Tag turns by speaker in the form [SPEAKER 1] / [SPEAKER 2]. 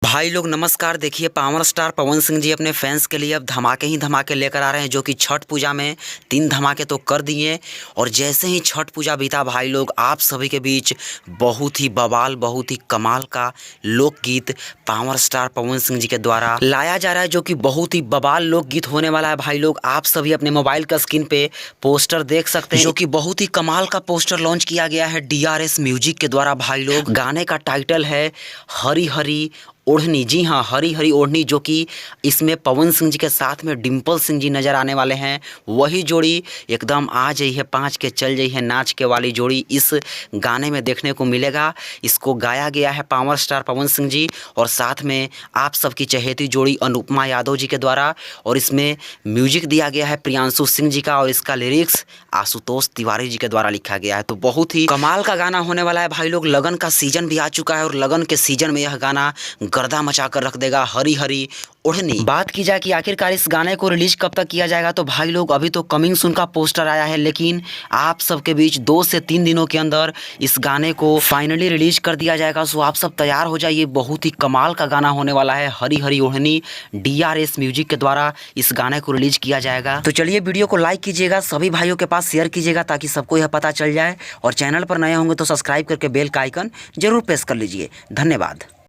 [SPEAKER 1] भाई लोग नमस्कार। देखिए पावर स्टार पवन सिंह जी अपने फैंस के लिए अब धमाके ही धमाके लेकर आ रहे हैं, जो कि छठ पूजा में 3 धमाके तो कर दिए। और जैसे ही छठ पूजा बीता भाई लोग, आप सभी के बीच बहुत ही बवाल, बहुत ही कमाल का लोकगीत पावर स्टार पवन सिंह जी के द्वारा लाया जा रहा है, जो कि बहुत ही बवाल लोकगीत होने वाला है। भाई लोग आप सभी अपने मोबाइल का स्क्रीन पे पोस्टर देख सकते हैं, जो कि बहुत ही कमाल का पोस्टर लॉन्च किया गया है DRS म्यूजिक के द्वारा। भाई लोग गाने का टाइटल है हरी हरी ओढ़नी। जी हाँ, हरी हरी ओढ़नी, जो कि इसमें पवन सिंह जी के साथ में डिम्पल सिंह जी नज़र आने वाले हैं। वही जोड़ी एकदम आ जाई है 5 के चल जाई है नाच के वाली जोड़ी इस गाने में देखने को मिलेगा। इसको गाया गया है पावर स्टार पवन सिंह जी और साथ में आप सबकी चहेती जोड़ी अनुपमा यादव जी के द्वारा। और इसमें म्यूजिक दिया गया है प्रियांशु सिंह जी का और इसका लिरिक्स आशुतोष तिवारी जी के द्वारा लिखा गया है। तो बहुत ही कमाल का गाना होने वाला है भाई लोग। लगन का सीजन भी आ चुका है और लगन के सीजन में यह गाना गर्दा मचा कर रख देगा, हरी हरी ओढ़नी। बात की जाए कि आखिरकार इस गाने को रिलीज कब तक किया जाएगा, तो भाई लोग अभी तो कमिंग सून का पोस्टर आया है, लेकिन आप सबके बीच 2 से 3 दिनों के अंदर इस गाने को फाइनली रिलीज कर दिया जाएगा। सो आप सब तैयार हो जाइए, बहुत ही कमाल का गाना होने वाला है। हरी हरी ओढ़नी DRS म्यूजिक के द्वारा इस गाने को रिलीज किया जाएगा। तो चलिए वीडियो को लाइक कीजिएगा, सभी भाइयों के पास शेयर कीजिएगा ताकि सबको यह पता चल जाए। और चैनल पर नए होंगे तो सब्सक्राइब करके बेल का आइकन जरूर प्रेस कर लीजिए। धन्यवाद।